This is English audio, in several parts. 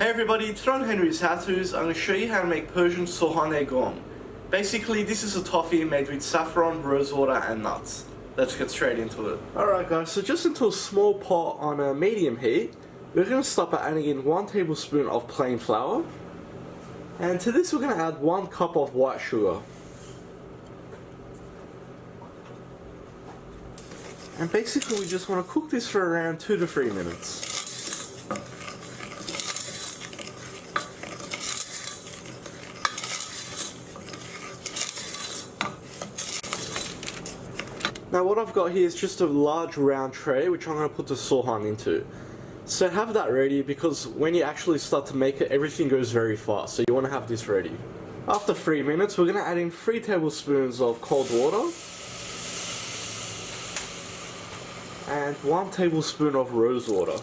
Hey everybody, today on Henry's HowTos, I'm going to show you how to make Persian Sohan-e Qom. Basically, this is a toffee made with saffron, rosewater and nuts. Let's get straight into it. Alright guys, so just into a small pot on a medium heat, we're going to start by adding in 1 tablespoon of plain flour. And to this we're going to add 1 cup of white sugar. And basically we just want to cook this for around 2 to 3 minutes. Now what I've got here is just a large round tray which I'm going to put the sohan into. So have that ready because when you actually start to make it, everything goes very fast, so you want to have this ready. After 3 minutes we're going to add in 3 tablespoons of cold water and 1 tablespoon of rose water.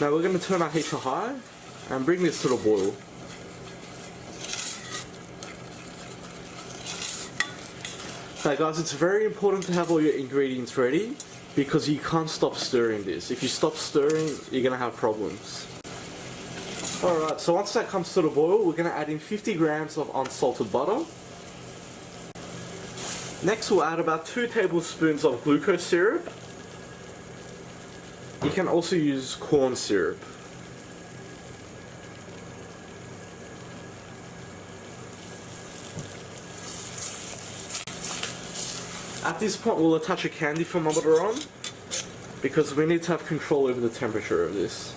Now we're going to turn our heat to high and bring this to the boil. Now guys, it's very important to have all your ingredients ready because you can't stop stirring this. If you stop stirring, you're going to have problems. Alright, so once that comes to the boil, we're going to add in 50 grams of unsalted butter. Next we'll add about 2 tablespoons of glucose syrup. You can also use corn syrup. At this point we'll attach a candy thermometer on because we need to have control over the temperature of this.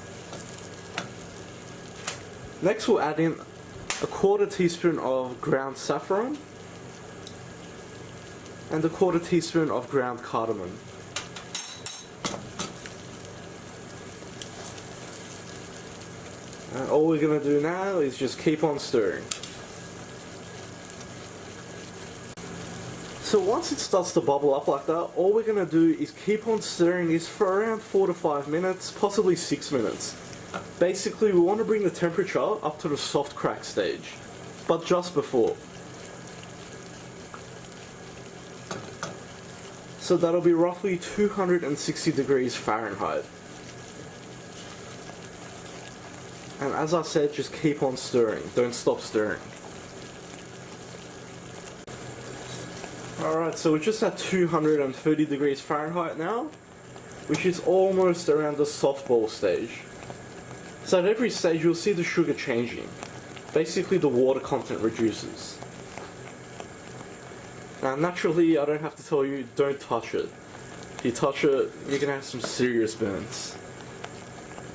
Next we'll add in a 1/4 teaspoon of ground saffron and a 1/4 teaspoon of ground cardamom. And all we're going to do now is just keep on stirring. So once it starts to bubble up like that, all we're going to do is keep on stirring this for around 4 to 5 minutes, possibly 6 minutes. Basically we want to bring the temperature up to the soft crack stage, but just before. So that'll be roughly 260 degrees Fahrenheit. And as I said, just keep on stirring, don't stop stirring. Alright, so we're just at 230 degrees Fahrenheit now, which is almost around the soft ball stage. So at every stage you'll see the sugar changing. Basically the water content reduces. Now naturally, I don't have to tell you, don't touch it. If you touch it, you're going to have some serious burns.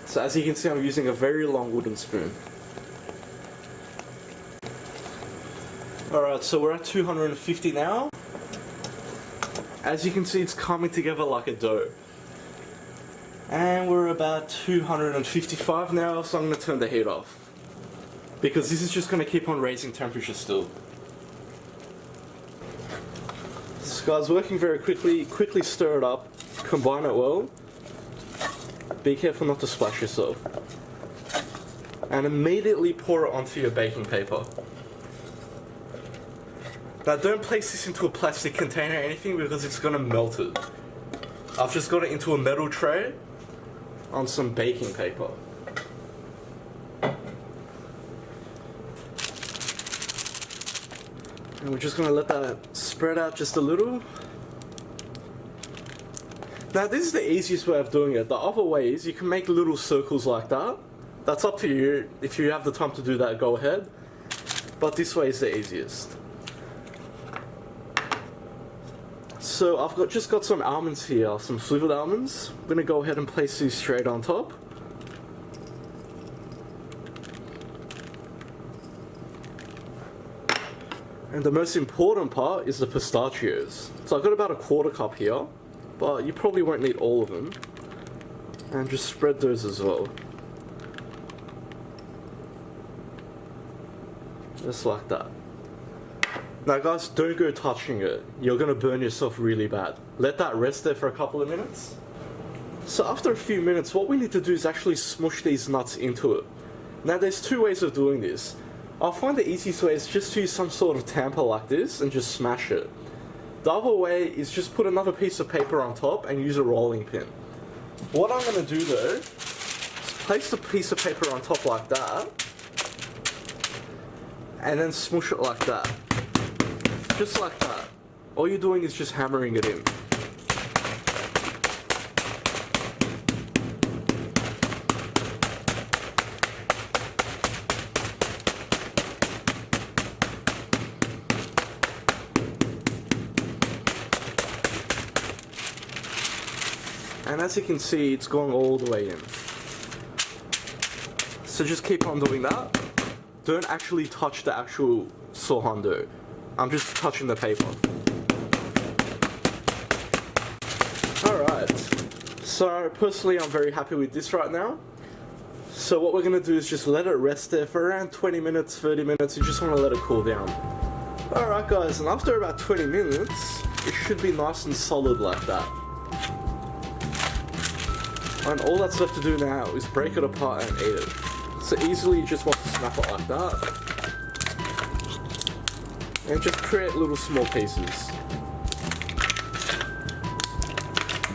So as you can see, I'm using a very long wooden spoon. Alright, so we're at 250 now. As you can see, it's coming together like a dough. And we're about 255 now, so I'm going to turn the heat off. Because this is just going to keep on raising temperature still. This guy's working very quickly. Quickly stir it up, combine it well. Be careful not to splash yourself. And immediately pour it onto your baking paper. Now don't place this into a plastic container or anything because it's going to melt it. I've just got it into a metal tray on some baking paper. And we're just going to let that spread out just a little. Now this is the easiest way of doing it. The other way is you can make little circles like that. That's up to you. If you have the time to do that, go ahead. But this way is the easiest. So I've just got some almonds here, some slivered almonds. I'm going to go ahead and place these straight on top. And the most important part is the pistachios. So I've got about a 1/4 cup here, but you probably won't need all of them. And just spread those as well. Just like that. Now guys, don't go touching it. You're going to burn yourself really bad. Let that rest there for a couple of minutes. So after a few minutes, what we need to do is actually smush these nuts into it. Now there's 2 ways of doing this. I find the easiest way is just to use some sort of tamper like this and just smash it. The other way is just put another piece of paper on top and use a rolling pin. What I'm going to do though place the piece of paper on top like that, and then smush it like that. Just like that. All you're doing is just hammering it in. And as you can see, it's going all the way in. So just keep on doing that. Don't actually touch the actual sohan dough. I'm just touching the paper. Alright. So personally, I'm very happy with this right now. So what we're going to do is just let it rest there for around 20 minutes, 30 minutes. You just want to let it cool down. Alright guys, and after about 20 minutes, it should be nice and solid like that. And all that's left to do now is break it apart and eat it. So easily you just want to snap it like that. And just create little small pieces.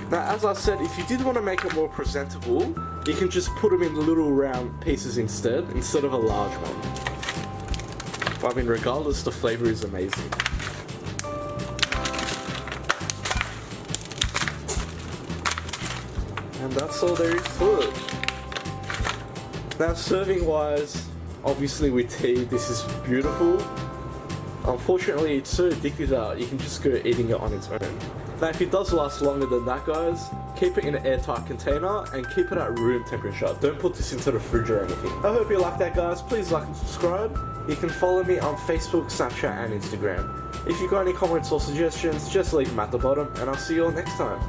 Now as I said, if you did want to make it more presentable, you can just put them in little round pieces instead of a large one. But I mean, regardless, the flavour is amazing. And that's all there is to it. Now serving wise, obviously with tea, this is beautiful. Unfortunately, it's so addictive that you can just go eating it on its own. Now if it does last longer than that guys, keep it in an airtight container and keep it at room temperature. Don't put this into the fridge or anything. I hope you like that guys. Please like and subscribe. You can follow me on Facebook, Snapchat and Instagram. If you've got any comments or suggestions, just leave them at the bottom and I'll see you all next time.